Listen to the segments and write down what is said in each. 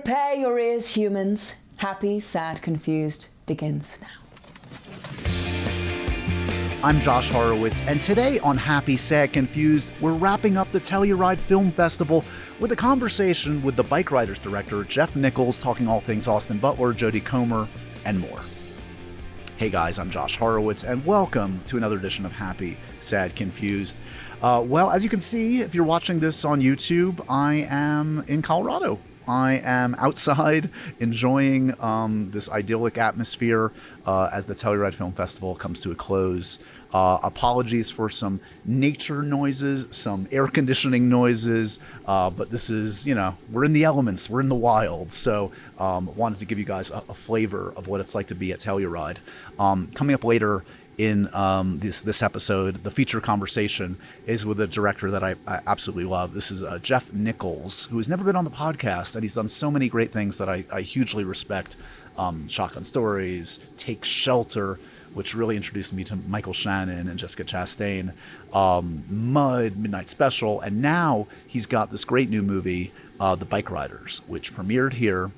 Prepare your ears, humans. Happy, Sad, Confused begins now. I'm Josh Horowitz, and today on Happy, Sad, Confused, we're wrapping up the Telluride Film Festival with a conversation with the Bikeriders director, Jeff Nichols, talking all things Austin Butler, Jodie Comer, and more. Hey guys, I'm Josh Horowitz, and welcome to another edition of Happy, Sad, Confused. Well, as you can see, if you're watching this on YouTube, I am in Colorado. I am outside enjoying this idyllic atmosphere as the Telluride Film Festival comes to a close. Apologies for some nature noises, some air conditioning noises, but this is, we're in the elements, we're in the wild. So wanted to give you guys a flavor of what it's like to be at Telluride. Coming up later in this episode, the feature conversation is with a director that I absolutely love. This is Jeff Nichols, who has never been on the podcast, and he's done so many great things that I hugely respect. Shotgun Stories, Take Shelter, which really introduced me to Michael Shannon and Jessica Chastain, Mud, Midnight Special, and now he's got this great new movie, The Bikeriders, which premiered here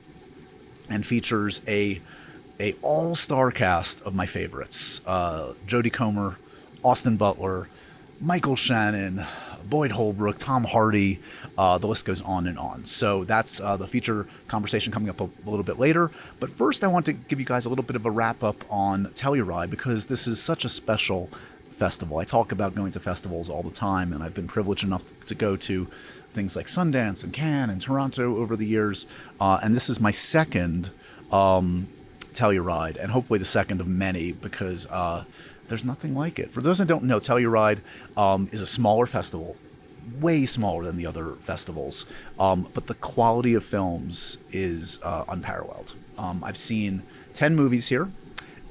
and features a all-star cast of my favorites. Jodie Comer, Austin Butler, Michael Shannon, Boyd Holbrook, Tom Hardy, the list goes on and on. So that's the feature conversation coming up a little bit later. But first I want to give you guys a little bit of a wrap-up on Telluride, because this is such a special festival. I talk about going to festivals all the time, and I've been privileged enough to go to things like Sundance and Cannes and Toronto over the years. And this is my second Telluride, and hopefully the second of many, because there's nothing like it. For those that don't know, Telluride is a smaller festival, way smaller than the other festivals, but the quality of films is unparalleled. I've seen 10 movies here,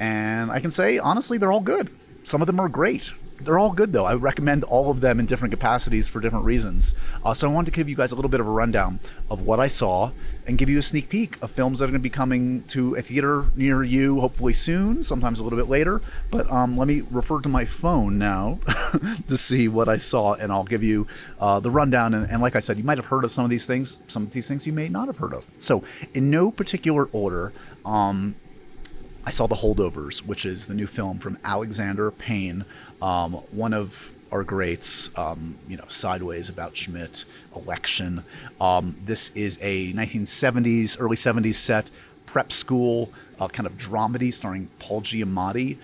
and I can say, honestly, they're all good. Some of them are great. They're all good, though. I recommend all of them in different capacities for different reasons. So I wanted to give you guys a little bit of a rundown of what I saw and give you a sneak peek of films that are going to be coming to a theater near you, hopefully soon, sometimes a little bit later. But let me refer to my phone now to see what I saw, and I'll give you the rundown. And like I said, you might have heard of some of these things. Some of these things you may not have heard of. So in no particular order, I saw The Holdovers, which is the new film from Alexander Payne, one of our greats, Sideways, About Schmidt, Election. This is a 1970s, early 70s set prep school kind of dramedy starring Paul Giamatti.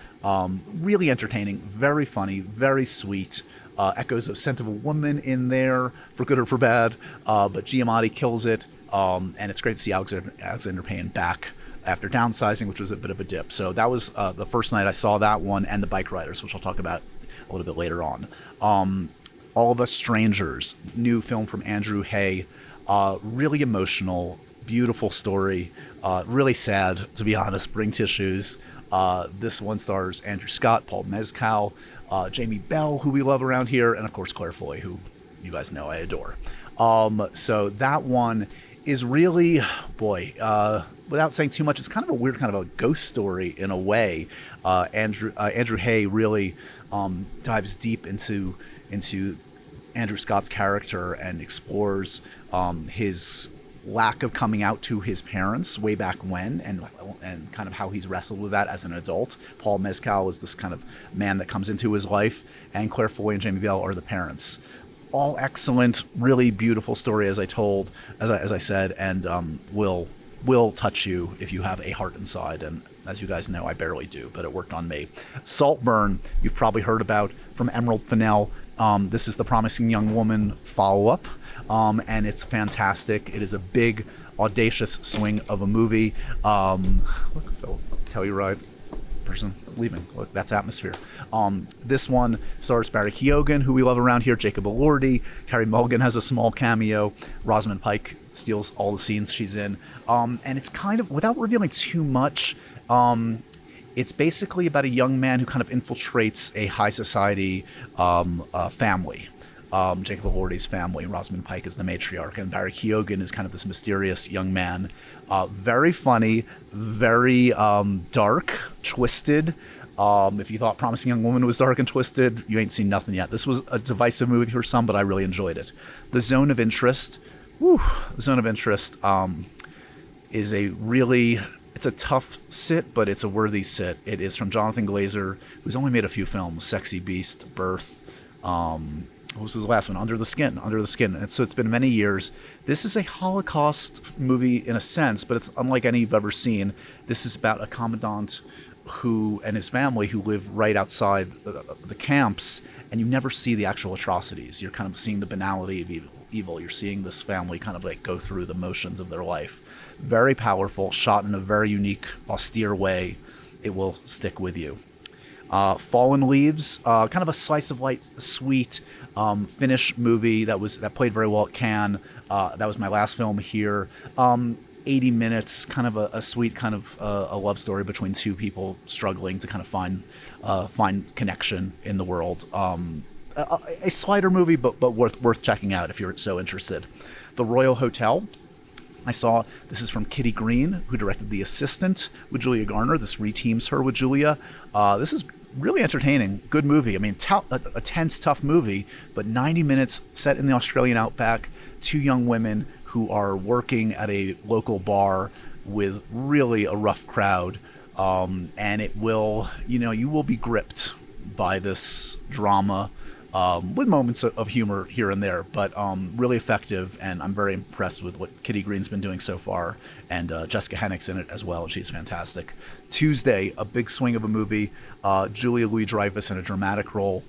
Really entertaining, very funny, very sweet. Echoes of Scent of a Woman in there, for good or for bad, but Giamatti kills it, and it's great to see Alexander Payne back after downsizing, which was a bit of a dip. So that was the first night I saw that one, and The Bikeriders, which I'll talk about a little bit later on. All of Us Strangers, new film from Andrew Hay, really emotional, beautiful story, really sad, to be honest, bring tissues. This one stars Andrew Scott, Paul Mescal, Jamie Bell, who we love around here, and of course Claire Foy, who you guys know I adore. So that one is really, without saying too much, it's kind of a weird kind of a ghost story in a way. Andrew Hay really dives deep into Andrew Scott's character and explores his lack of coming out to his parents way back when, and kind of how he's wrestled with that as an adult. Paul Mescal is this kind of man that comes into his life, and Claire Foy and Jamie Bell are the parents. All excellent, really beautiful story, as I said, and will touch you if you have a heart inside. And as you guys know, I barely do, but it worked on me. Saltburn, you've probably heard about, from Emerald Fennell. This is the Promising Young Woman follow-up, and it's fantastic. It is a big, audacious swing of a movie. Look, Phil, Telluride person leaving. Look, that's atmosphere. This one stars Barry Keoghan, who we love around here, Jacob Elordi. Carey Mulligan has a small cameo. Rosamund Pike steals all the scenes she's in. And it's kind of, without revealing too much, it's basically about a young man who kind of infiltrates a high society family. Jacob Elordi's family. Rosamund Pike is the matriarch, and Barry Keoghan is kind of this mysterious young man. Very funny, very dark, twisted. If you thought Promising Young Woman was dark and twisted, you ain't seen nothing yet. This was a divisive movie for some, but I really enjoyed it. The Zone of Interest. is it's a tough sit, but it's a worthy sit. It is from Jonathan Glazer, who's only made a few films: Sexy Beast, Birth. What was his last one? Under the Skin. And so it's been many years. This is a Holocaust movie in a sense, but it's unlike any you've ever seen. This is about a commandant and his family who live right outside the camps, and you never see the actual atrocities. You're kind of seeing the banality of evil. You're seeing this family kind of like go through the motions of their life. Very powerful, shot in a very unique, austere way. It will stick with you. Fallen Leaves, kind of a slice of life, sweet Finnish movie that played very well at Cannes. That was my last film here. 80 minutes, kind of a sweet kind of a love story between two people struggling to kind of find connection in the world. A slighter movie, but worth checking out if you're so interested. The Royal Hotel. I saw this is from Kitty Green, who directed The Assistant with Julia Garner. This reteams her with Julia. This is really entertaining, good movie. I mean, a tense, tough movie, but 90 minutes set in the Australian outback. Two young women who are working at a local bar with really a rough crowd, and you will be gripped by this drama. With moments of humor here and there, but really effective, and I'm very impressed with what Kitty Green's been doing so far, and Jessica Hennick's in it as well, and she's fantastic. Tuesday, a big swing of a movie, Julia Louis-Dreyfus in a dramatic role,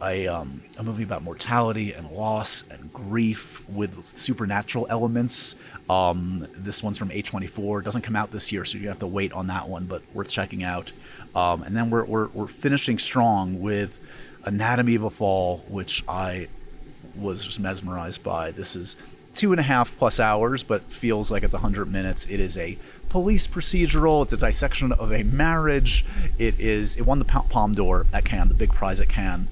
a movie about mortality and loss and grief with supernatural elements. This one's from A24, doesn't come out this year, so you're gonna have to wait on that one, but worth checking out. And then we're finishing strong with Anatomy of a Fall, which I was just mesmerized by. This is 2.5+ hours, but feels like it's 100 minutes. It is a police procedural. It's a dissection of a marriage. It won the Palme d'Or at Cannes, the big prize at Cannes.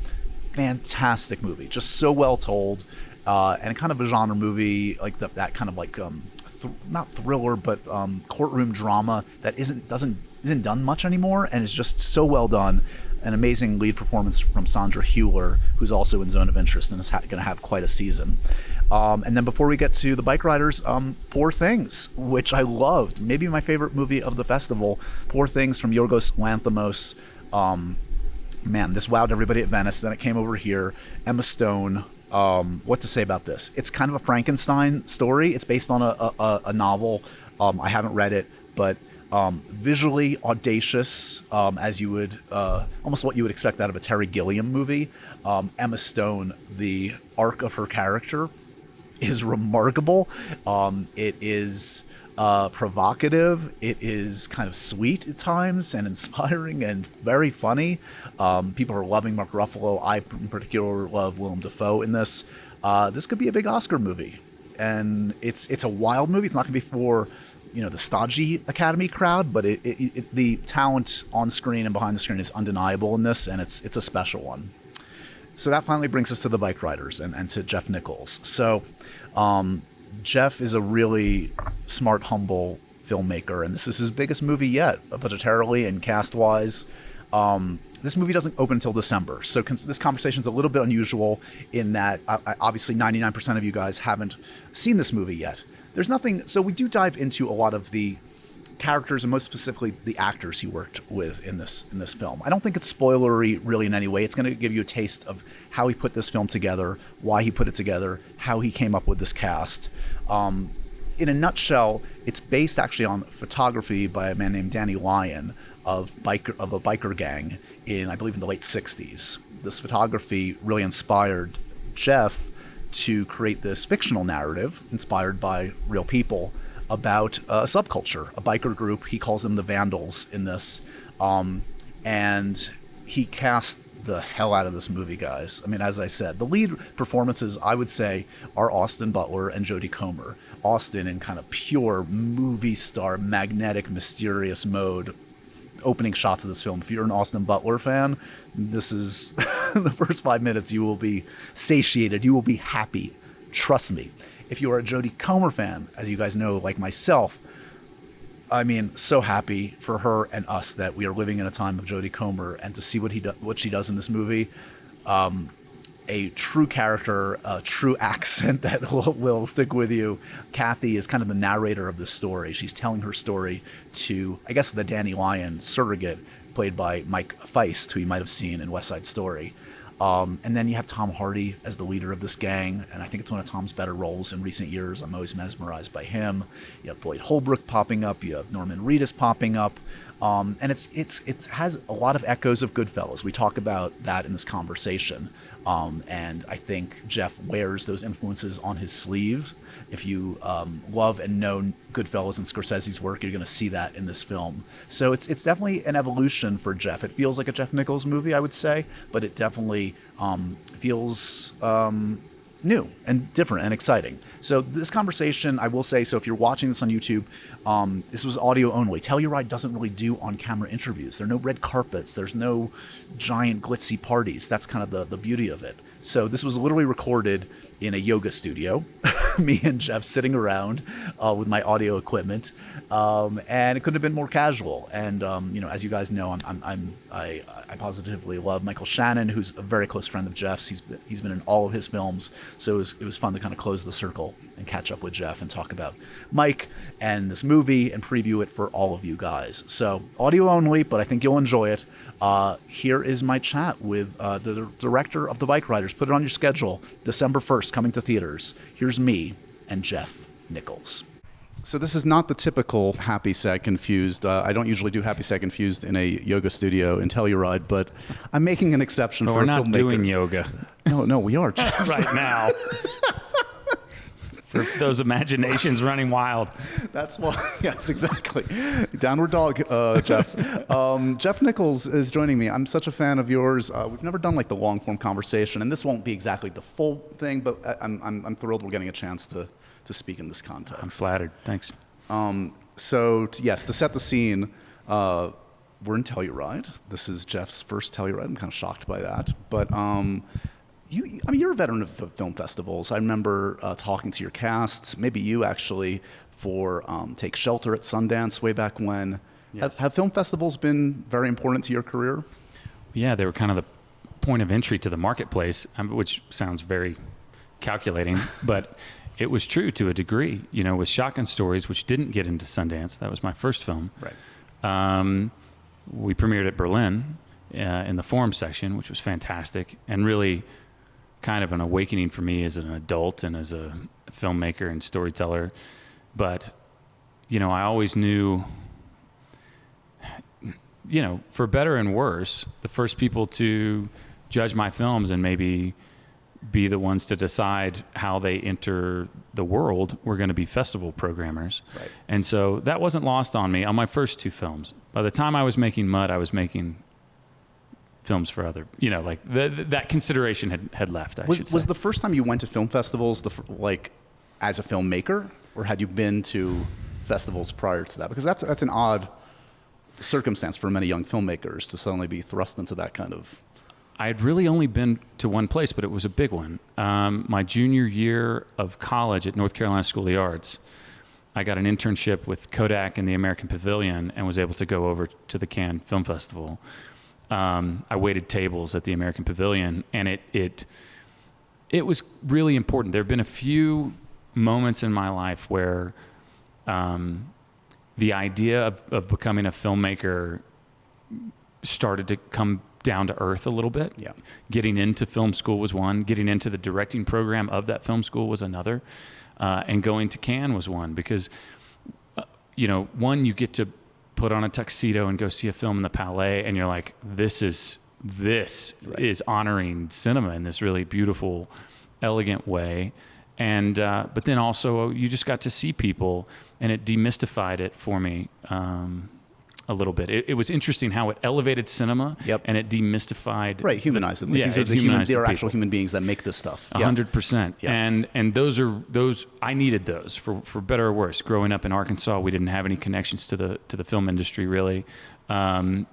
Fantastic movie, just so well told, and kind of a genre movie like that kind of like not thriller, but courtroom drama that isn't done much anymore, and is just so well done. An amazing lead performance from Sandra Hüller, who's also in Zone of Interest and is going to have quite a season. And then before we get to the Bikeriders, Poor Things, which I loved. Maybe my favorite movie of the festival. Poor Things from Yorgos Lanthimos. Man, this wowed everybody at Venice. Then it came over here. Emma Stone. What to say about this? It's kind of a Frankenstein story. It's based on a novel. I haven't read it, but visually audacious, as you would almost what you would expect out of a Terry Gilliam movie. Emma Stone, the arc of her character is remarkable. It is provocative. It is kind of sweet at times and inspiring and very funny. People are loving Mark Ruffalo. I in particular love Willem Dafoe in this. This could be a big Oscar movie, and it's a wild movie. It's not going to be for the stodgy Academy crowd, but the talent on screen and behind the screen is undeniable in this, and it's a special one. So that finally brings us to the Bikeriders and to Jeff Nichols. So Jeff is a really smart, humble filmmaker, and this is his biggest movie yet, budgetarily and cast-wise. This movie doesn't open until December, so this conversation is a little bit unusual in that obviously 99% of you guys haven't seen this movie yet. There's nothing, so we do dive into a lot of the characters and most specifically the actors he worked with in this film. I don't think it's spoilery really in any way. It's going to give you a taste of how he put this film together, why he put it together, how he came up with this cast. In a nutshell, it's based actually on photography by a man named Danny Lyon of a biker gang I believe in the late 60s. This photography really inspired Jeff to create this fictional narrative inspired by real people about a subculture, a biker group. He calls them the Vandals in this. And he cast the hell out of this movie, guys. I mean, as I said, the lead performances, I would say, are Austin Butler and Jodie Comer. Austin in kind of pure movie star, magnetic, mysterious mode. Opening shots of this film. If you're an Austin Butler fan, this is the first 5 minutes. You will be satiated. You will be happy. Trust me. If you are a Jodie Comer fan, as you guys know, like myself, I mean, so happy for her and us that we are living in a time of Jodie Comer, and to see what she does in this movie. a true character, a true accent that will stick with you. Kathy is kind of the narrator of the story. She's telling her story to, I guess, the Danny Lyon surrogate, played by Mike Feist, who you might have seen in West Side Story. And then you have Tom Hardy as the leader of this gang, and I think it's one of Tom's better roles in recent years. I'm always mesmerized by him. You have Boyd Holbrook popping up. You have Norman Reedus popping up. And it has a lot of echoes of Goodfellas. We talk about that in this conversation. And I think Jeff wears those influences on his sleeve. If you love and know Goodfellas and Scorsese's work, you're going to see that in this film. So it's definitely an evolution for Jeff. It feels like a Jeff Nichols movie, I would say, but it definitely feels new and different and exciting. So this conversation, I will say, so if you're watching this on YouTube, this was audio only. Telluride doesn't really do on-camera interviews. There are no red carpets. There's no giant glitzy parties. That's kind of the beauty of it. So this was literally recorded in a yoga studio, me and Jeff sitting around with my audio equipment, and it couldn't have been more casual. And as you guys know, I positively love Michael Shannon, who's a very close friend of Jeff's. He's been in all of his films, so it was fun to kind of close the circle and catch up with Jeff and talk about Mike and this movie and preview it for all of you guys. So audio only, but I think you'll enjoy it. Here is my chat with the director of the Bikeriders. Put it on your schedule. December 1st, coming to theaters. Here's me and Jeff Nichols. So this is not the typical Happy, Sad, Confused. I don't usually do Happy, Sad, Confused in a yoga studio in Telluride, but I'm making an exception for a filmmaker. We're not doing yoga. No, we are, Jeff. Right now. For those imaginations running wild. That's why, yes, exactly. Downward dog, Jeff. Jeff Nichols is joining me. I'm such a fan of yours. We've never done like the long form conversation, and this won't be exactly the full thing, but I'm thrilled we're getting a chance to speak in this context. I'm flattered. Thanks. Yes, to set the scene, we're in Telluride. This is Jeff's first Telluride. I'm kind of shocked by that, but you're a veteran of film festivals. I remember talking to your cast, maybe you actually, for Take Shelter at Sundance way back when. Yes. Have film festivals been very important to your career? Yeah, they were kind of the point of entry to the marketplace, which sounds very calculating, but it was true to a degree. With Shotgun Stories, which didn't get into Sundance, that was my first film. Right. We premiered at Berlin in the Forum section, which was fantastic, and really kind of an awakening for me as an adult and as a filmmaker and storyteller. But, I always knew, for better and worse, the first people to judge my films and maybe be the ones to decide how they enter the world were going to be festival programmers. Right. And so that wasn't lost on me on my first two films. By the time I was making Mud, I was making films for other, that consideration had left, I should say. Was the first time you went to film festivals, as a filmmaker, or had you been to festivals prior to that? Because that's an odd circumstance for many young filmmakers to suddenly be thrust into that kind of... I had really only been to one place, but it was a big one. My junior year of college at North Carolina School of the Arts, I got an internship with Kodak in the American Pavilion and was able to go over to the Cannes Film Festival. I waited tables at the American Pavilion, and it was really important. There have been a few moments in my life where the idea of becoming a filmmaker started to come down to earth a little bit. Yeah. Getting into film school was one. Getting into the directing program of that film school was another. And going to Cannes was one, because, one, you get to put on a tuxedo and go see a film in the Palais, and you're like, this is honoring cinema in this really beautiful, elegant way. And but then also you just got to see people, and it demystified it for me a little bit. It was interesting how it elevated cinema. Yep. And it demystified. Right, humanized them. Yeah, These are actual human beings that make this stuff. 100%. Yeah. And those I needed those for better or worse. Growing up in Arkansas, we didn't have any connections to the film industry really. A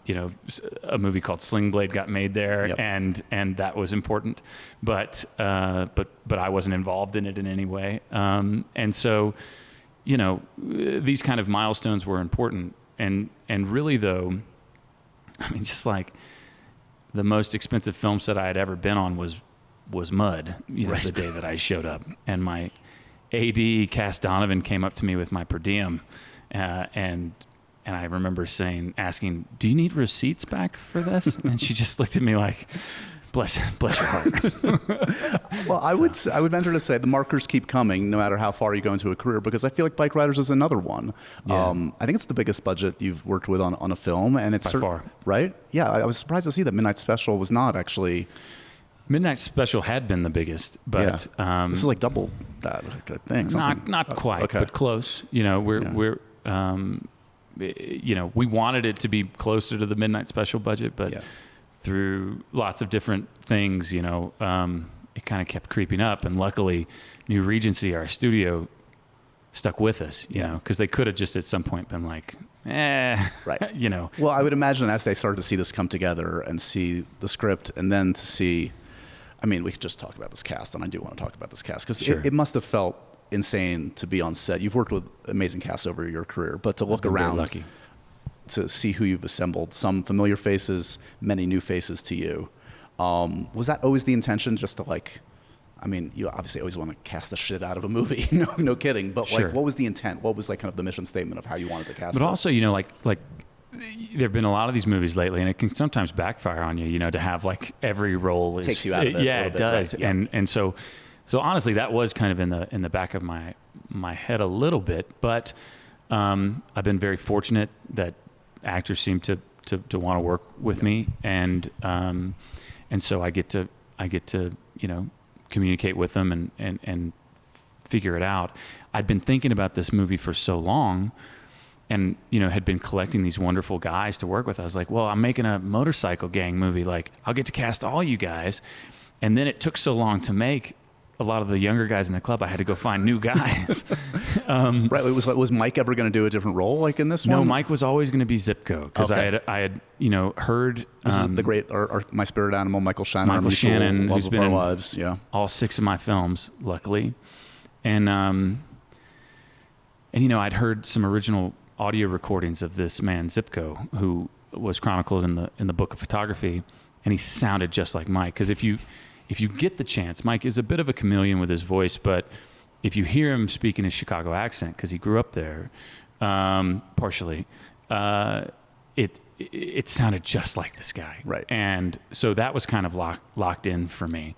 movie called Sling Blade got made there. Yep. and that was important, but I wasn't involved in it in any way. And so, these kind of milestones were important. And really, though, just like the most expensive film set I had ever been on was was mud, the day that I showed up. And my AD, Cass Donovan, came up to me with my per diem, and I remember asking, "Do you need receipts back for this?" And she just looked at me like, Bless your heart. Well, I would venture to say the markers keep coming no matter how far you go into a career, because I feel like Bikeriders is another one. Yeah. I think it's the biggest budget you've worked with on a film, and it's by far. Right? Yeah, I was surprised to see that Midnight Special was not actually. Midnight Special had been the biggest, but this is like double that, I think. Not quite, but close. We wanted it to be closer to the Midnight Special budget, but through lots of different things, it kind of kept creeping up. And luckily, New Regency, our studio, stuck with us, because they could have just at some point been like, right. Well, I would imagine as they started to see this come together and see the script, and then to see, I mean, we could just talk about this cast, and I do want to talk about this cast, because it must have felt insane to be on set. You've worked with amazing casts over your career, but to look around, lucky to see who you've assembled, some familiar faces, many new faces to you. Was that always the intention, just to you obviously always want to cast the shit out of a movie, no kidding, but what was the intent? What was kind of the mission statement of how you wanted to cast But this? also, there've been a lot of these movies lately, and it can sometimes backfire on you, to have every role takes you out of it. Yeah, it does. Right? Yeah. And so honestly, that was kind of in the back of my head a little bit, but I've been very fortunate that actors seem to want to work with me, and so I get to communicate with them and figure it out. I'd been thinking about this movie for so long, and had been collecting these wonderful guys to work with. I was like, well, I'm making a motorcycle gang movie, I'll get to cast all you guys. And then it took so long to make a lot of the younger guys in the club, I had to go find new guys. Right. Was Mike ever going to do a different role in this one? No, Mike was always going to be Zipco, because I had heard this is the great my spirit animal, Michael Shannon. Michael Shannon, who's been in lives, all 6 of my films, luckily, and I'd heard some original audio recordings of this man Zipco, who was chronicled in the book of photography, and he sounded just like Mike. Because if you get the chance, Mike is a bit of a chameleon with his voice, but if you hear him speak in his Chicago accent, because he grew up there, partially, it sounded just like this guy. Right. And so that was kind of locked in for me.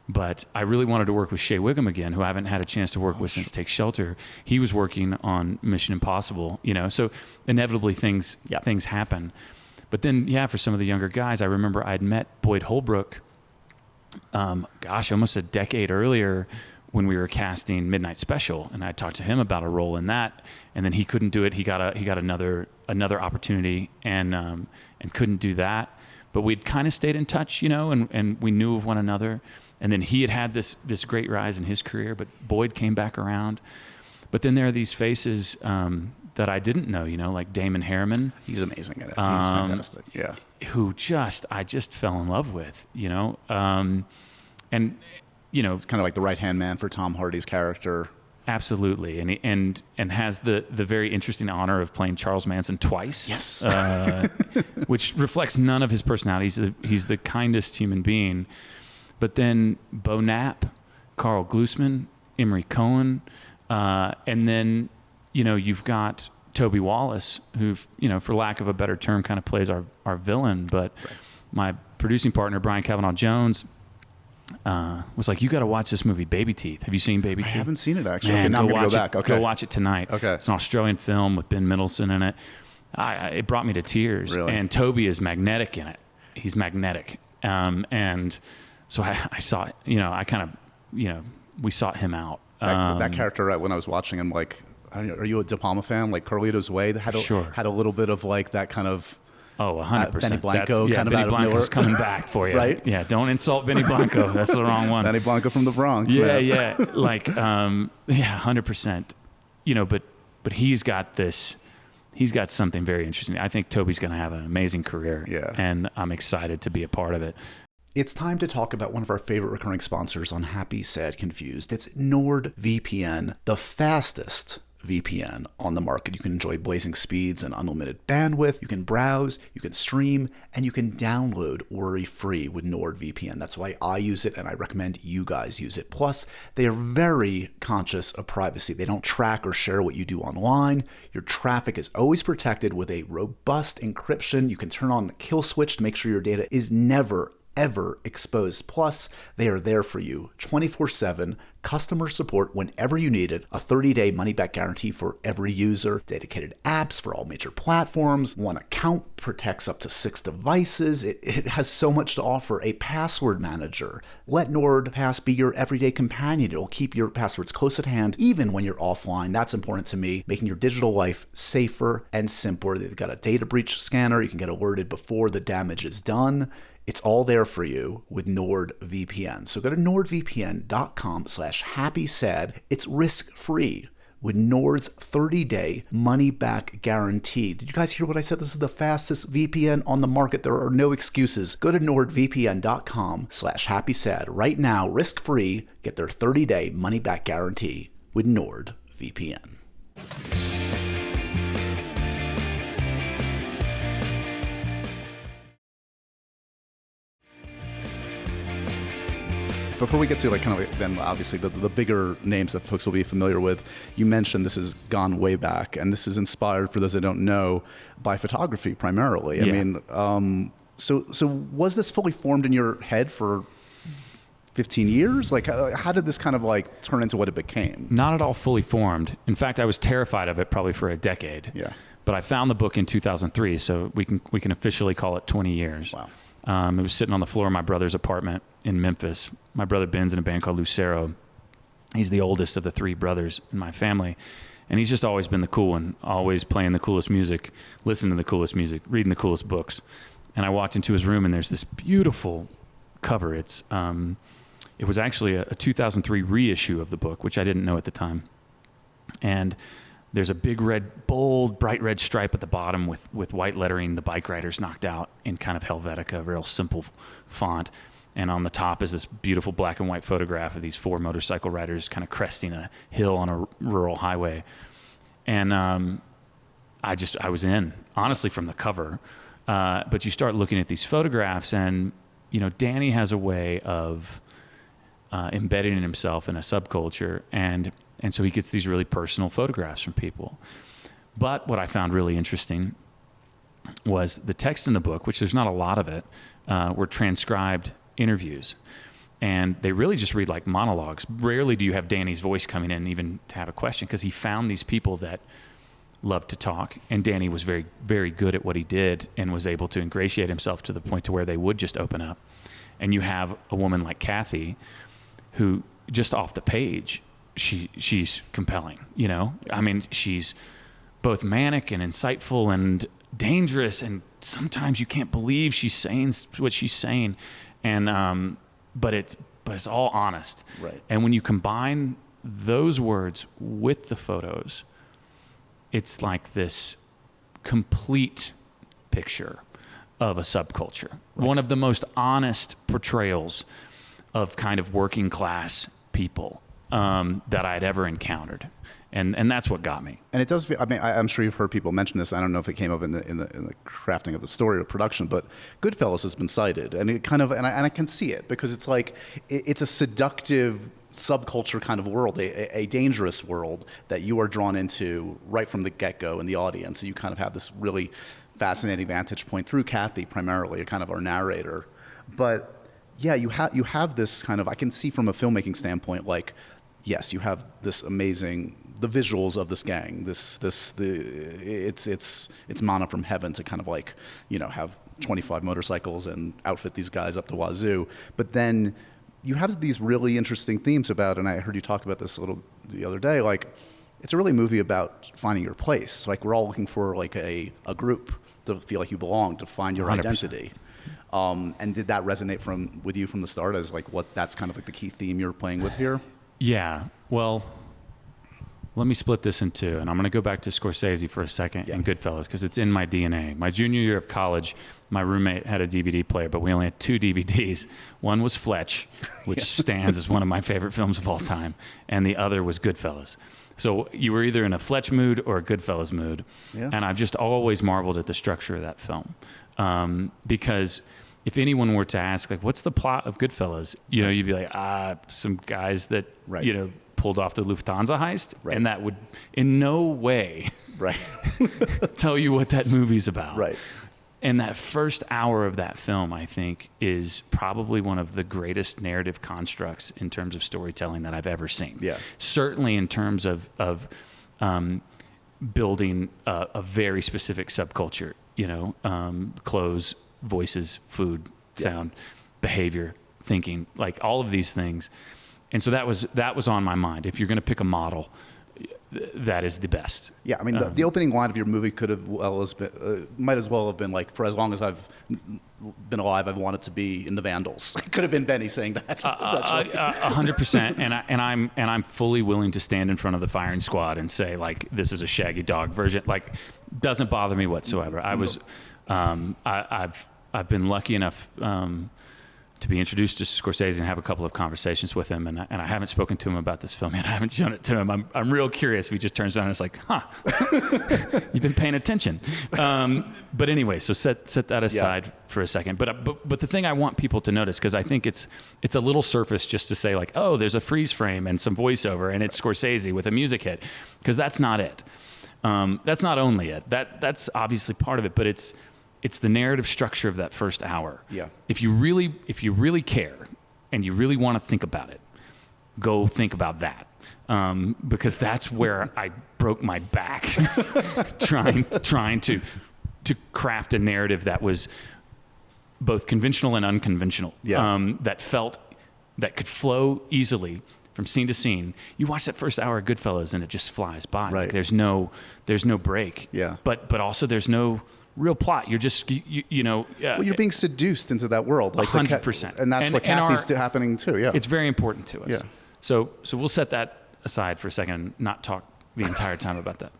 But I really wanted to work with Shea Whigham again, who I haven't had a chance to work with since Take Shelter. He was working on Mission Impossible, so inevitably things happen. But then, for some of the younger guys, I remember I'd met Boyd Holbrook, almost a decade earlier, when we were casting Midnight Special, and I talked to him about a role in that, and then he couldn't do it. He got another opportunity, and couldn't do that. But we'd kind of stayed in touch, and we knew of one another. And then he had this great rise in his career, but Boyd came back around. But then there are these faces that I didn't know, like Damon Harriman. He's amazing at it. He's fantastic. Yeah. Who I just fell in love with, and it's kind of like the right-hand man for Tom Hardy's character. Absolutely, and has the very interesting honor of playing Charles Manson twice. Yes. Which reflects none of his personality. He's the kindest human being. But then Bo Knapp, Carl Glusman, Emery Cohen, and then you've got Toby Wallace, who for lack of a better term kind of plays our villain. But my producing partner Brian Kavanaugh Jones was like, "You got to watch this movie, Baby Teeth. Have you seen Baby Teeth?" I haven't seen it actually. Man, okay, now I'm gonna go back. Okay, go watch it tonight. Okay, it's an Australian film with Ben Mendelsohn in it. It brought me to tears. Really? And Toby is magnetic in it. He's magnetic, and so I saw it. We sought him out. That character, when I was watching him, are you a De Palma fan? Carlito's Way had a little bit of that kind of. Oh, 100%. Benny Blanco kind of Benny out of Blanco's nowhere. coming back for you. Right? Yeah, don't insult Benny Blanco. That's the wrong one. Benny Blanco from the Bronx. Yeah, man. yeah. 100%. But he's got something very interesting. I think Toby's going to have an amazing career. Yeah. And I'm excited to be a part of it. It's time to talk about one of our favorite recurring sponsors on Happy, Sad, Confused. It's NordVPN, the fastest VPN on the market. You can enjoy blazing speeds and unlimited bandwidth. You can browse, you can stream, and you can download worry-free with NordVPN. That's why I use it, and I recommend you guys use it. Plus, they are very conscious of privacy. They don't track or share what you do online. Your traffic is always protected with a robust encryption. You can turn on the kill switch to make sure your data is never ever exposed. Plus, they are there for you 24/7, customer support whenever you need it, a 30-day money-back guarantee for every user, dedicated apps for all major platforms, one account protects up to 6 devices. It has so much to offer. A password manager. Let NordPass be your everyday companion. It'll keep your passwords close at hand, even when you're offline. That's important to me, making your digital life safer and simpler. They've got a data breach scanner. You can get alerted before the damage is done. It's all there for you with NordVPN. So go to nordvpn.com/happysad. It's risk-free with Nord's 30-day money-back guarantee. Did you guys hear what I said? This is the fastest VPN on the market. There are no excuses. Go to nordvpn.com/happysad right now, risk-free. Get their 30-day money-back guarantee with NordVPN. Before we get to then obviously the bigger names that folks will be familiar with, you mentioned this has gone way back, and this is inspired, for those that don't know, by photography primarily. Yeah. I mean, so was this fully formed in your head for 15 years? Like, how did this kind of turn into what it became? Not at all fully formed. In fact, I was terrified of it probably for a decade. Yeah. But I found the book in 2003, so we can officially call it 20 years. Wow. It was sitting on the floor of my brother's apartment in Memphis. My brother Ben's in a band called Lucero. He's the oldest of the 3 brothers in my family. And he's just always been the cool one, always playing the coolest music, listening to the coolest music, reading the coolest books. And I walked into his room, and there's this beautiful cover. It was actually a 2003 reissue of the book, which I didn't know at the time. And there's a big red, bold, bright red stripe at the bottom with white lettering, the Bikeriders knocked out in kind of Helvetica, real simple font. And on the top is this beautiful black and white photograph of these 4 motorcycle riders kind of cresting a hill on a rural highway. And I was in, honestly, from the cover. But you start looking at these photographs, and, Danny has a way of embedding himself in a subculture, and so he gets these really personal photographs from people. But what I found really interesting was the text in the book, which there's not a lot of it, were transcribed interviews. And they really just read like monologues. Rarely do you have Danny's voice coming in even to have a question, because he found these people that loved to talk. And Danny was very, very good at what he did and was able to ingratiate himself to the point to where they would just open up. And you have a woman like Kathy, who just off the page, she's compelling, I mean, she's both manic and insightful and dangerous, and sometimes you can't believe she's saying what she's saying, and but it's all honest. Right. And when you combine those words with the photos, it's like this complete picture of a subculture. Right. One of the most honest portrayals of kind of working class people that I'd ever encountered. And that's what got me. And it does feel, I mean, I'm sure you've heard people mention this. I don't know if it came up in the crafting of the story or production, but Goodfellas has been cited, and it kind of, and I can see it, because it's like, it's a seductive subculture kind of world, a dangerous world that you are drawn into right from the get-go in the audience. And you kind of have this really fascinating vantage point through Kathy, primarily, kind of our narrator. But yeah, you have this kind of, I can see from a filmmaking standpoint, like, yes, you have this amazing, the visuals of this gang, it's manna from heaven to kind of like, have 25 motorcycles and outfit these guys up to wazoo. But then you have these really interesting themes about, and I heard you talk about this a little the other day, like, it's a really movie about finding your place. Like, we're all looking for like a group to feel like you belong, to find your 100%. Identity. And did that resonate with you from the start as like that's kind of like the key theme you're playing with here? Yeah. Well, let me split this in two, and I'm going to go back to Scorsese for a second and Goodfellas, because it's in my DNA. My junior year of college, my roommate had a DVD player, but we only had 2 DVDs. One was Fletch, which stands as one of my favorite films of all time, and the other was Goodfellas. So you were either in a Fletch mood or a Goodfellas mood. Yeah. And I've just always marveled at the structure of that film. Because if anyone were to ask, like, what's the plot of Goodfellas? You know, you'd be like, some guys that, Right. you know, pulled off the Lufthansa heist. Right. And that would in no way Right. tell you what that movie's about. Right. And that first hour of that film, I think, is probably one of the greatest narrative constructs in terms of storytelling that I've ever seen. Yeah. Certainly in terms of building a very specific subculture, you know, clothes, voices, food, sound, behavior, thinking, like all of these things. And so that was on my mind. If you're going to pick a model, that is the best. Yeah, I mean, the opening line of your movie could have might as well have been like, for as long as I've been alive, I've wanted to be in the Vandals. It could have been Benny saying that. 100%. And I'm fully willing to stand in front of the firing squad and say, like, this is a Shaggy Dog version. Like, doesn't bother me whatsoever. I've been lucky enough to be introduced to Scorsese and have a couple of conversations with him, and I haven't spoken to him about this film yet. I haven't shown it to him. I'm real curious if he just turns around and is like, you've been paying attention. But anyway, so set that aside for a second. But the thing I want people to notice, because I think it's a little surface just to say, like, oh, there's a freeze frame and some voiceover and it's Scorsese with a music hit, because that's not it. That's not only it. That's obviously part of it, but it's the narrative structure of that first hour. Yeah. If you really care and you really want to think about it, go think about that. Because that's where I broke my back trying to craft a narrative that was both conventional and unconventional. Yeah. That could flow easily from scene to scene. You watch that first hour of Goodfellas and it just flies by. Right. Like there's no break. Yeah. But also there's no real plot. You're just, you know. Well, you're being seduced into that world. Like 100%. And that's what Kathy's happening too, yeah. It's very important to us. Yeah. So we'll set that aside for a second and not talk the entire time about that.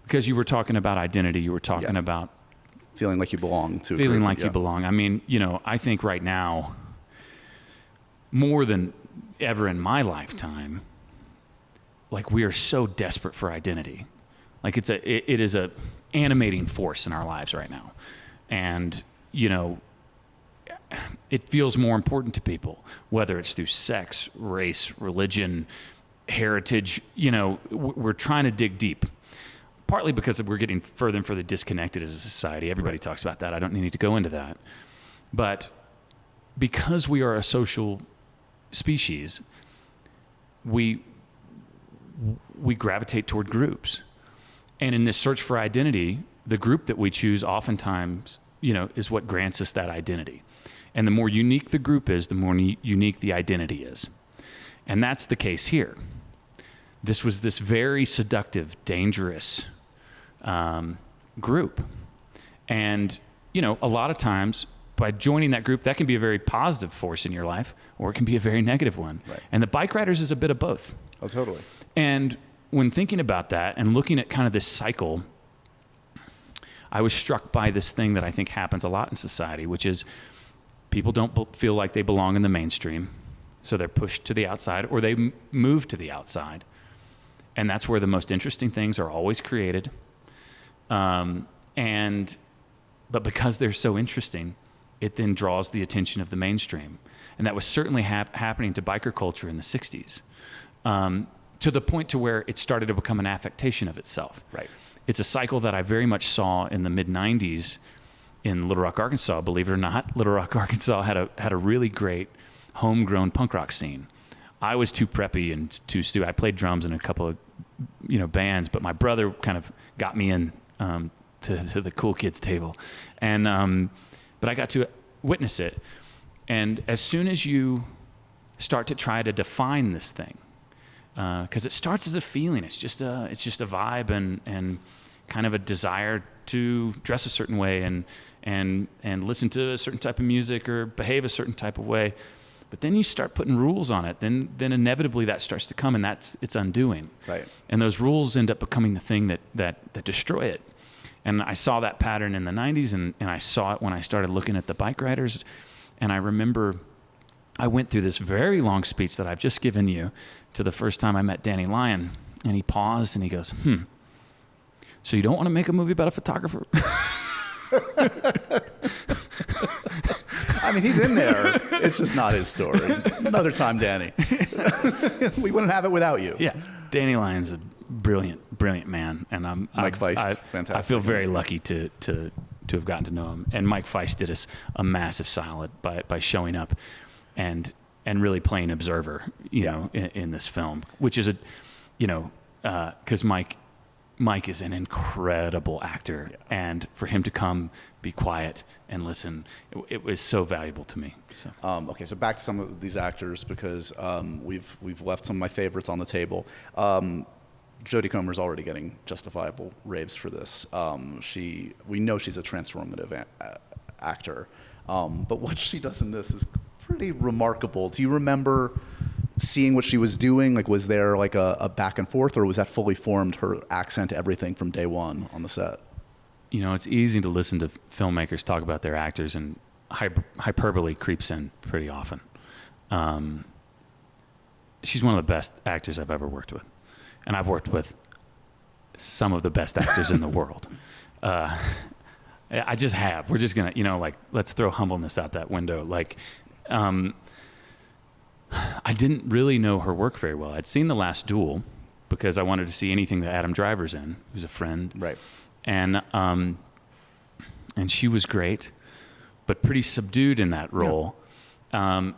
Because you were talking about identity. You were talking about feeling like you belong to a feeling group, like you belong. I mean, you know, I think right now, more than ever in my lifetime, like we are so desperate for identity. Like it is a animating force in our lives right now. And, you know, it feels more important to people, whether it's through sex, race, religion, heritage. You know, we're trying to dig deep, partly because we're getting further and further disconnected as a society. Everybody talks about that. I don't need to go into that. But because we are a social species, we gravitate toward groups. And in this search for identity, the group that we choose oftentimes, you know, is what grants us that identity. And the more unique the group is, the more unique the identity is. And that's the case here. This was this very seductive, dangerous group. And, you know, a lot of times by joining that group, that can be a very positive force in your life, or it can be a very negative one. Right. And the Bikeriders is a bit of both. Oh, totally. And when thinking about that and looking at kind of this cycle, I was struck by this thing that I think happens a lot in society, which is people don't feel like they belong in the mainstream, so they're pushed to the outside, or they move to the outside. And that's where the most interesting things are always created. But because they're so interesting, it then draws the attention of the mainstream. And that was certainly happening to biker culture in the 60s. To the point to where it started to become an affectation of itself. Right. It's a cycle that I very much saw in the mid-90s in Little Rock, Arkansas. Believe it or not, Little Rock, Arkansas had a really great homegrown punk rock scene. I was too preppy and too stupid. I played drums in a couple of, you know, bands, but my brother kind of got me in to the cool kids table, and but I got to witness it. And as soon as you start to try to define this thing, because it starts as a feeling, it's just a vibe and kind of a desire to dress a certain way and listen to a certain type of music or behave a certain type of way. But then you start putting rules on it. Then inevitably that starts to come, and it's undoing. Right. And those rules end up becoming the thing that destroy it. And I saw that pattern in the 90s, and I saw it when I started looking at the Bikeriders. And I remember I went through this very long speech that I've just given you to the first time I met Danny Lyon. And he paused and he goes, so you don't want to make a movie about a photographer? I mean, he's in there. It's just not his story. Another time, Danny. We wouldn't have it without you. Yeah. Danny Lyon's a brilliant man. And Mike Feist, fantastic. I feel very lucky to have gotten to know him. And Mike Feist did us a massive solid by showing up and really playing observer, you know, in this film, which is because Mike is an incredible actor, and for him to come, be quiet, and listen, it was so valuable to me. So. Okay, so back to some of these actors, because we've left some of my favorites on the table. Jodie Comer's already getting justifiable raves for this. We know she's a transformative actor, but what she does in this is pretty remarkable. Do you remember seeing what she was doing? Like, was there like a back and forth, or was that fully formed, her accent, everything from day one on the set? You know, it's easy to listen to filmmakers talk about their actors, and hyperbole creeps in pretty often. She's one of the best actors I've ever worked with. And I've worked with some of the best actors in the world. I just have. We're just going to, let's throw humbleness out that window. I didn't really know her work very well. I'd seen The Last Duel because I wanted to see anything that Adam Driver's in, who's a friend. Right. And she was great, but pretty subdued in that role. Yeah.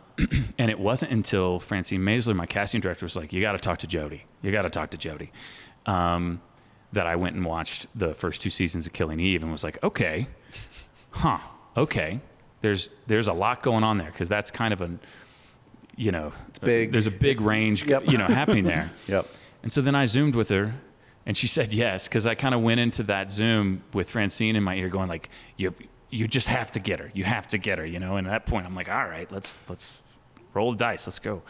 And it wasn't until Francine Maisler, my casting director, was like, you got to talk to Jodie. That I went and watched the first 2 seasons of Killing Eve and was like, okay. There's a lot going on there, because that's kind of it's big. There's a big range, happening there. Yep. And so then I Zoomed with her, and she said yes, because I kind of went into that Zoom with Francine in my ear going like, you just have to get her. You have to get her, And at that point, I'm like, all right, let's roll the dice. Let's go.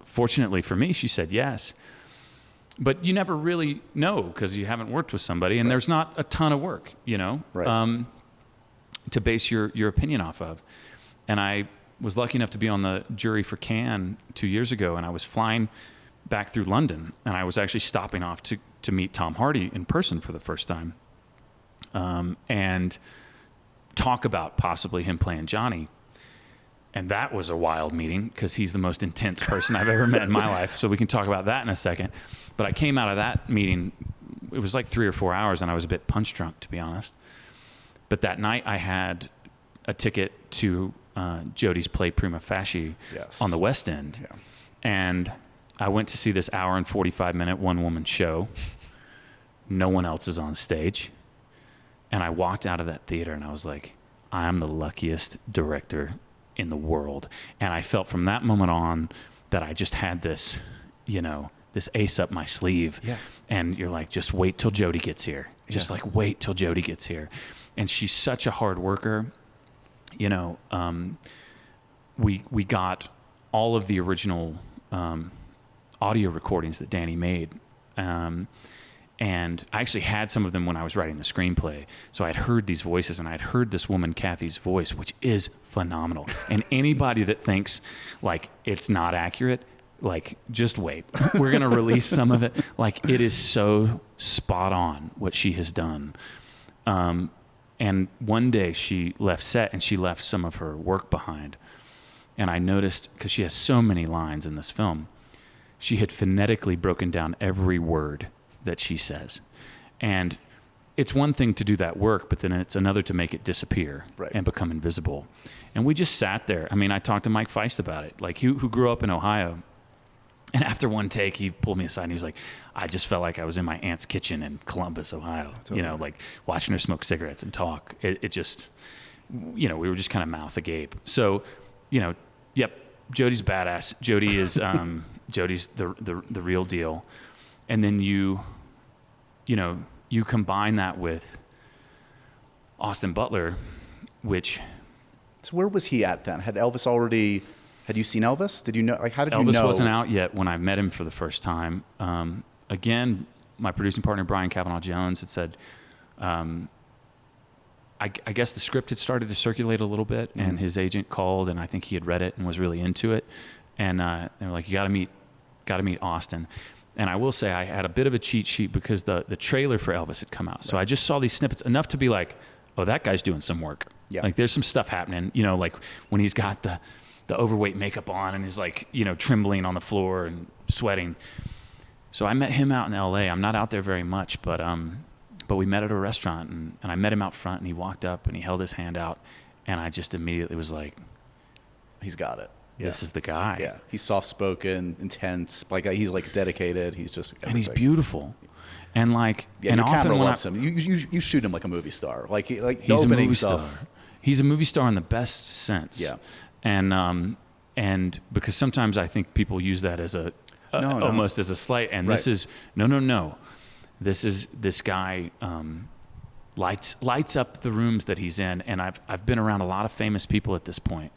Fortunately for me, she said yes. But you never really know, because you haven't worked with somebody, and there's not a ton of work, right. To base your opinion off of. And I was lucky enough to be on the jury for Cannes 2 years ago, and I was flying back through London, and I was actually stopping off to meet Tom Hardy in person for the first time, and talk about possibly him playing Johnny. And that was a wild meeting, because he's the most intense person I've ever met in my life. So we can talk about that in a second. But I came out of that meeting, it was like 3 or 4 hours, and I was a bit punch drunk, to be honest. But that night I had a ticket to Jodie's play Prima Facie on the West End. Yeah. And I went to see this hour and 45-minute one-woman show. No one else is on stage. And I walked out of that theater and I was like, I'm the luckiest director in the world. And I felt from that moment on that I just had this, this ace up my sleeve. Yeah. And you're like, just wait till Jodie gets here. Just wait till Jodie gets here. And she's such a hard worker. We got all of the original audio recordings that Danny made. And I actually had some of them when I was writing the screenplay. So I'd heard these voices, and I'd heard this woman, Kathy's voice, which is phenomenal. And anybody that thinks like it's not accurate, like, just wait. We're going to release some of it. Like, it is so spot on what she has done. And one day she left set, and she left some of her work behind. And I noticed, because she has so many lines in this film, she had phonetically broken down every word that she says. And it's one thing to do that work, but then it's another to make it disappear and become invisible. And we just sat there. I mean, I talked to Mike Feist about it, like who grew up in Ohio. And after one take, he pulled me aside and he was like, I just felt like I was in my aunt's kitchen in Columbus, Ohio, totally. Like watching her smoke cigarettes and talk. It just, we were just kind of mouth agape. So, yep, Jodie's badass. Jodie is, Jodie's the real deal. And then you combine that with Austin Butler, which. So where was he at then? Had you seen Elvis? Did you know? Like, how did you know? Elvis wasn't out yet when I met him for the first time. Again, my producing partner, Brian Kavanaugh Jones, had said, I guess the script had started to circulate a little bit, and his agent called, and I think he had read it and was really into it. And they were like, you got to meet Austin. And I will say I had a bit of a cheat sheet because the trailer for Elvis had come out. So I just saw these snippets enough to be like, oh, that guy's doing some work. Yeah. Like there's some stuff happening, you know, like when he's got the overweight makeup on and is like, you know, trembling on the floor and sweating. So I met him out in LA. I'm not out there very much, but we met at a restaurant, and I met him out front, and he walked up and he held his hand out, and I just immediately was like, he's got it. This is the guy. Yeah, he's soft-spoken, intense. Like he's like dedicated. He's just and he's beautiful, and like yeah. And your often camera when loves him. You shoot him like a movie star. Like he's the opening a movie stuff. star. He's a movie star in the best sense. Yeah, and because sometimes I think people use that as almost as a slight. And this is no. This guy lights up the rooms that he's in, and I've been around a lot of famous people at this point.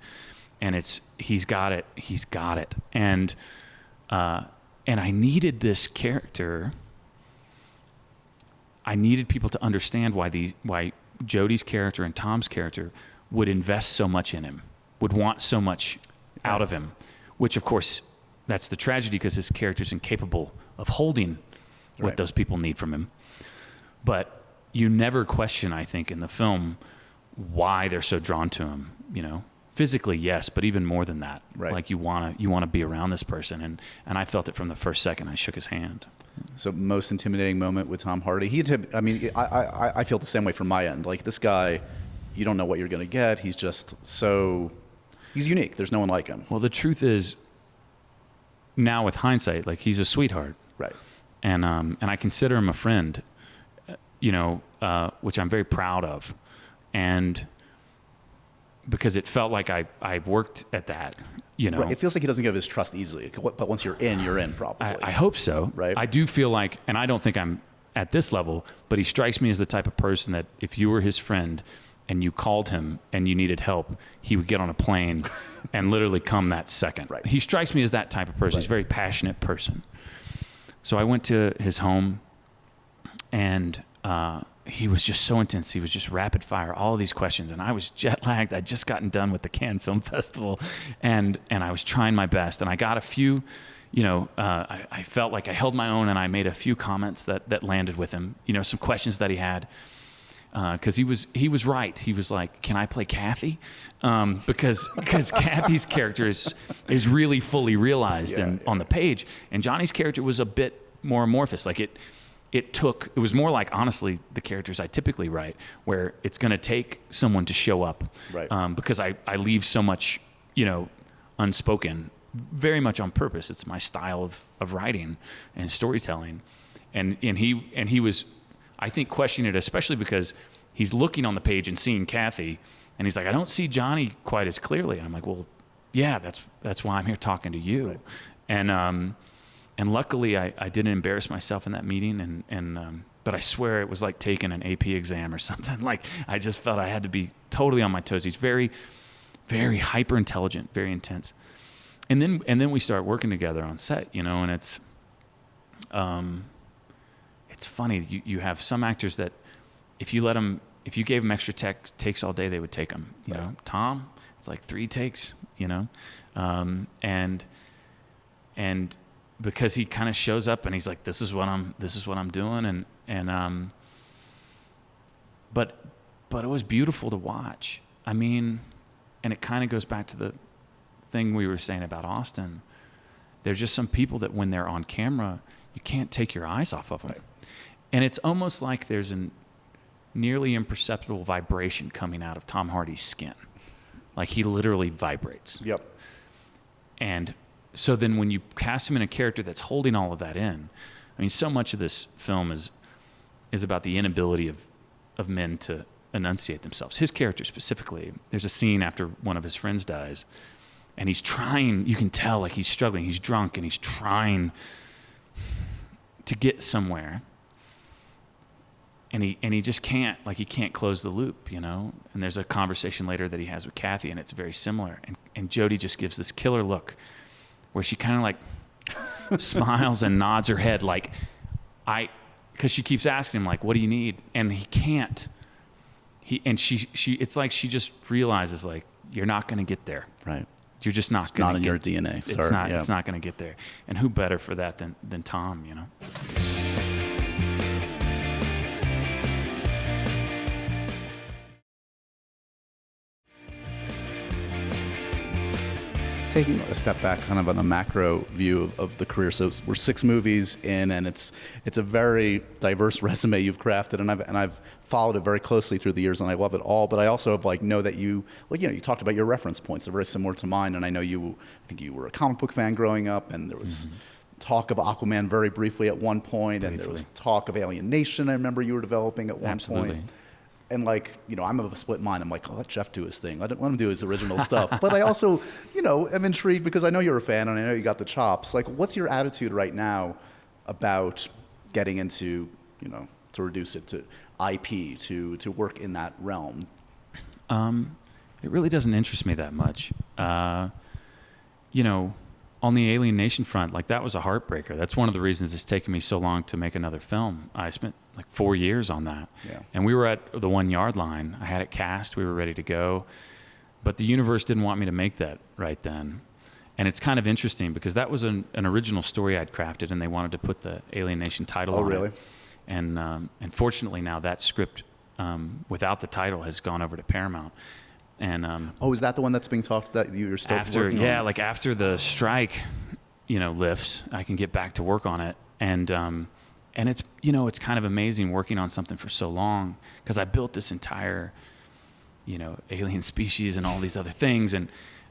And he's got it, and I needed this character. I needed people to understand why Jodie's character and Tom's character would invest so much in him, would want so much out of him, which of course that's the tragedy because his character's incapable of holding what those people need from him. But you never question, I think, in the film why they're so drawn to him, you know. Physically, yes, but even more than that. Right. Like you wanna be around this person, and I felt it from the first second I shook his hand. So most intimidating moment with Tom Hardy. I feel the same way from my end. Like this guy, you don't know what you're gonna get. He's just he's unique. There's no one like him. Well, the truth is, now with hindsight, like he's a sweetheart. Right. And I consider him a friend, you know, which I'm very proud of, and because it felt like I worked at that, you know. Right. It feels like he doesn't give his trust easily, but once you're in probably. I hope so. Right. I do feel like, and I don't think I'm at this level, but he strikes me as the type of person that if you were his friend and you called him and you needed help, he would get on a plane and literally come that second. Right. He strikes me as that type of person. He's a very passionate person. So I went to his home, and he was just so intense. He was just rapid fire, all of these questions. And I was jet lagged. I'd just gotten done with the Cannes Film Festival, and I was trying my best. And I got a few, you know, I felt like I held my own, and I made a few comments that landed with him, you know, some questions that he had. Because he was right. He was like, "Can I play Kathy?" Because Kathy's character is really fully realized on the page, and Johnny's character was a bit more amorphous. Like it was more like, honestly, the characters I typically write, where it's going to take someone to show up, right? Because I leave so much, you know, unspoken, very much on purpose. It's my style of writing and storytelling, and he was, I think, questioning it, especially because he's looking on the page and seeing Kathy, and he's like, I don't see Johnny quite as clearly. And I'm like, well, yeah, that's why I'm here talking to you. Right. And luckily I didn't embarrass myself in that meeting, but I swear it was like taking an AP exam or something. Like I just felt I had to be totally on my toes. He's very, very hyper intelligent, very intense. And then we start working together on set, you know, and it's funny. You have some actors that if you gave them extra takes all day, they would take them. You know, Tom, it's like 3 takes. You know, and because he kind of shows up and he's like, this is what I'm doing, but it was beautiful to watch. I mean, and it kind of goes back to the thing we were saying about Austin. There's just some people that when they're on camera, you can't take your eyes off of them. Right. And it's almost like there's a nearly imperceptible vibration coming out of Tom Hardy's skin. Like he literally vibrates. Yep. And so then when you cast him in a character that's holding all of that in, I mean, so much of this film is about the inability of men to enunciate themselves. His character specifically, there's a scene after one of his friends dies, and he's trying, you can tell, like he's struggling, he's drunk, and he's trying to get somewhere. And he just can't, like he can't close the loop, you know? And there's a conversation later that he has with Kathy, and it's very similar. And Jodie just gives this killer look where she kind of like smiles and nods her head like, because she keeps asking him, like, what do you need? And he can't she it's like she just realizes like you're not going to get there. Right. You're just not going to get. It's not in your DNA. Sir. Yeah. It's not going to get there. And who better for that than Tom, you know? Taking a step back kind of on the macro view of the career. So we're 6 movies in, and it's a very diverse resume you've crafted, and I've followed it very closely through the years, and I love it all. But I also know that you talked about your reference points. They're very similar to mine, and I think you were a comic book fan growing up, and there was talk of Aquaman very briefly at one point, and there was talk of Alien Nation. I remember you were developing at one point. And I'm of a split mind. I'm like, let Jeff do his thing. I don't want him to do his original stuff. But I also, am intrigued because I know you're a fan and I know you got the chops. Like, what's your attitude right now about getting into, to reduce it to IP, to work in that realm? It really doesn't interest me that much. On the Alien Nation front, like that was a heartbreaker. That's one of the reasons it's taken me so long to make another film. I spent like 4 years on that. Yeah. And we were at the 1 yard line. I had it cast. We were ready to go. But the universe didn't want me to make that right then. And it's kind of interesting because that was an original story I'd crafted, and they wanted to put the Alien Nation title on really? it. And fortunately now that script without the title has gone over to Paramount. And is that the one that's being talked that you're still working on? Yeah, like after the strike, lifts, I can get back to work on it. And it's it's kind of amazing working on something for so long because I built this entire alien species and all these other things, and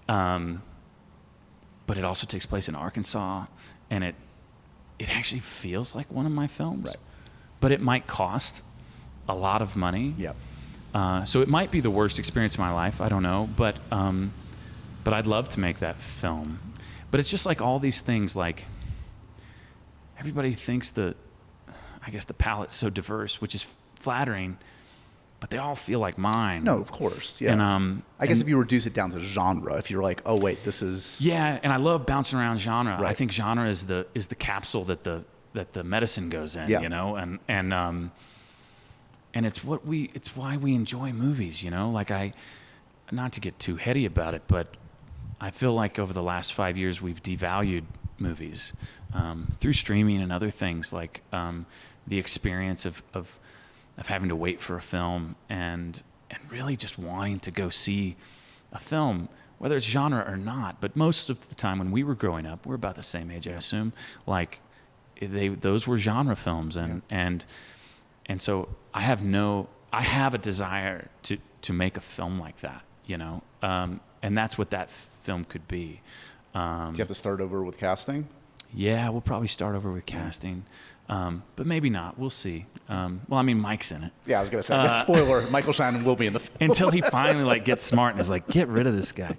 but it also takes place in Arkansas, and it actually feels like one of my films. Right. But it might cost a lot of money. Yeah. So it might be the worst experience of my life. I don't know, but I'd love to make that film. But it's just like all these things. Like everybody thinks the palette's so diverse, which is flattering, but they all feel like mine. No, of course, yeah. And I guess if you reduce it down to genre, if you're like, oh wait, this is and I love bouncing around genre. Right. I think genre is the capsule that the medicine goes in. Yeah. And it's why we enjoy movies, like not to get too heady about it, but I feel like over the last 5 years, we've devalued movies through streaming and other things, like the experience of having to wait for a film and really just wanting to go see a film, whether it's genre or not. But most of the time when we were growing up, we're about the same age, I assume, like those were genre films, and so I have a desire to make a film like that, and that's what that film could be. Do you have to start over with casting? Yeah, we'll probably start over with casting, but maybe not. We'll see. Mike's in it. Yeah, I was gonna say. Spoiler: Michael Shannon will be in the film until he finally gets smart and is like, get rid of this guy.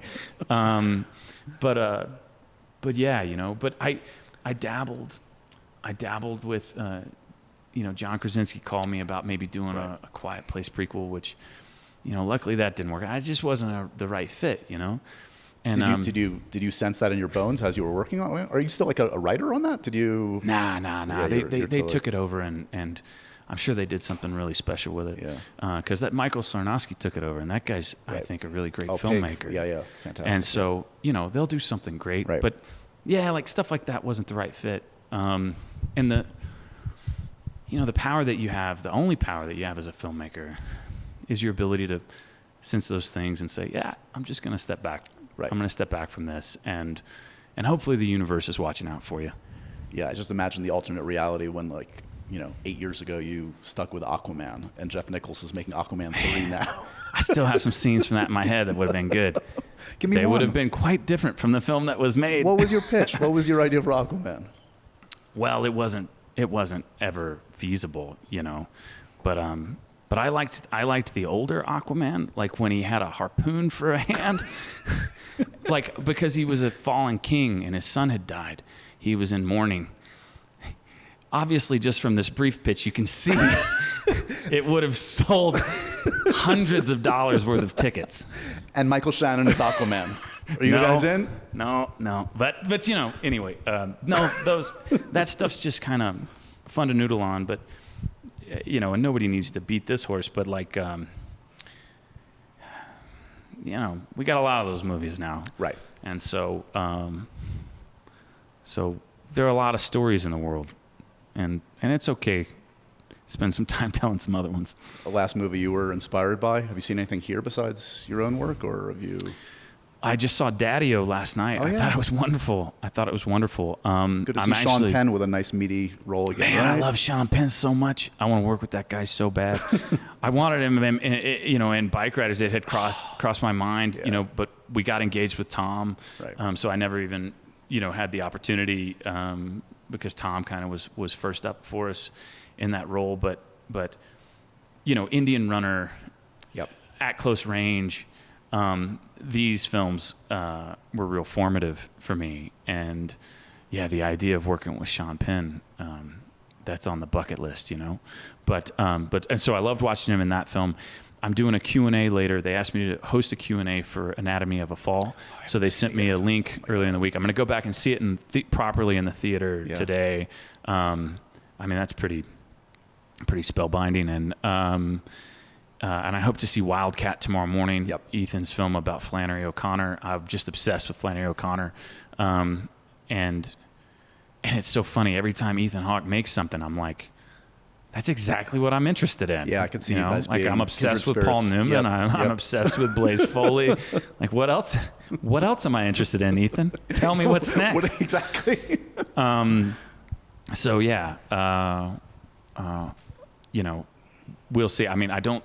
But yeah, But I dabbled with. John Krasinski called me about maybe doing a Quiet Place prequel, which, luckily that didn't work. I just wasn't the right fit, And did you sense that in your bones as you were working on it? Are you still like a writer on that? Did you? Nah. Yeah, they took it over, and I'm sure they did something really special with it. Yeah. Because that Michael Sarnowski took it over, and that guy's I think a really great filmmaker. Pig. Yeah, fantastic. And so they'll do something great. Right. But yeah, like stuff like that wasn't the right fit. And the power that you have, the only power that you have as a filmmaker is your ability to sense those things and say, yeah, I'm just going to step back. Right. I'm going to step back from this. And hopefully the universe is watching out for you. Yeah, I just imagine the alternate reality when 8 years ago you stuck with Aquaman and Jeff Nichols is making Aquaman 3 now. I still have some scenes from that in my head that would have been good. Give me They one. would have been quite different from the film that was made. What was your pitch? What was your idea for Aquaman? Well, it wasn't ever feasible, but I liked the older Aquaman, like when he had a harpoon for a hand, like because he was a fallen king and his son had died. He was in mourning. Obviously, just from this brief pitch, you can see it would have sold hundreds of dollars worth of tickets. And Michael Shannon is Aquaman. Are you guys in? No. But anyway, that stuff's just kind of fun to noodle on. But and nobody needs to beat this horse. But like, we got a lot of those movies now. Right. And so, so there are a lot of stories in the world, and it's okay. Spend some time telling some other ones. The last movie you were inspired by? Have you seen anything here besides your own work, or have you? I just saw Daddy-O last night. Oh, I yeah. thought it was wonderful. Good to see Sean Penn with a nice meaty role again. Man, right? I love Sean Penn so much. I want to work with that guy so bad. I wanted him, in Bikeriders. It had crossed my mind, but we got engaged with Tom. Right. So I never even, had the opportunity because Tom kind of was first up for us in that role. But Indian Runner, Yep. At Close Range, these films were real formative for me, and the idea of working with Sean Penn, that's on the bucket list, But and so I loved watching him in that film. I'm doing a Q&A later. They asked me to host a Q&A for Anatomy of a Fall, so they sent me a link earlier in the week. I'm going to go back and see it properly in the theater today. That's pretty spellbinding, and I hope to see Wildcat tomorrow morning. Yep. Ethan's film about Flannery O'Connor. I'm just obsessed with Flannery O'Connor, and it's so funny. Every time Ethan Hawke makes something, I'm like, that's exactly what I'm interested in. Yeah, I could see you guys being I'm obsessed with kindred Paul spirits. Newman. Yep. I'm obsessed with Blaze Foley. Like, what else? What else am I interested in, Ethan? Tell me what's next. What exactly? So we'll see. I don't.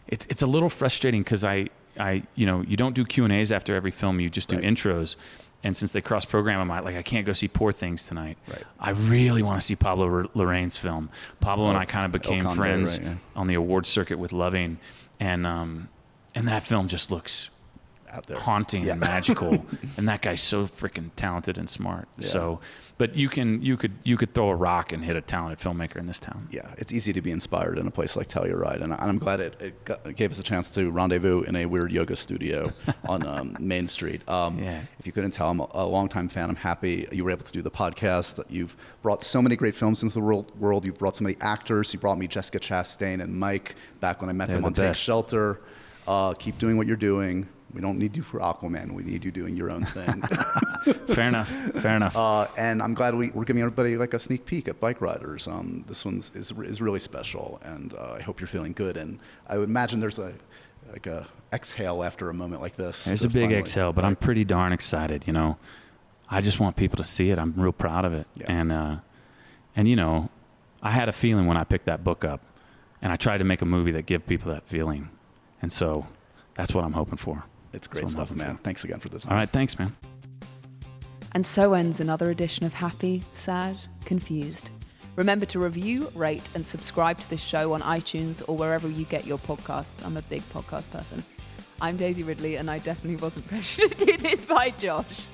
It's a little frustrating because you don't do Q&As after every film. You just do intros. And since they cross program, I can't go see Poor Things tonight. Right. I really want to see Pablo Larraín's film. Pablo and I kind of became Conde, friends right, yeah. on the award circuit with Loving, and that film just looks Out there. haunting and magical. And that guy's so freaking talented and smart. Yeah. So, but you could throw a rock and hit a talented filmmaker in this town. Yeah, it's easy to be inspired in a place like Telluride, and I'm glad it gave us a chance to rendezvous in a weird yoga studio on Main Street. If you couldn't tell, I'm a longtime fan. I'm happy you were able to do the podcast. You've brought so many great films into the world. You've brought so many actors. You brought me Jessica Chastain and Mike back when I met them on Take Shelter. Keep doing what you're doing. We don't need you for Aquaman. We need you doing your own thing. Fair enough. And I'm glad we're giving everybody like a sneak peek at Bikeriders. This one is really special, and I hope you're feeling good. And I would imagine there's a exhale after a moment like this. There's a big exhale, but I'm pretty darn excited. I just want people to see it. I'm real proud of it. Yeah. And I had a feeling when I picked that book up, and I tried to make a movie that give people that feeling, and so that's what I'm hoping for. It's great stuff, man. Thanks again for this. All right, thanks, man. And so ends another edition of Happy, Sad, Confused. Remember to review, rate, and subscribe to this show on iTunes or wherever you get your podcasts. I'm a big podcast person. I'm Daisy Ridley, and I definitely wasn't pressured to do this by Josh.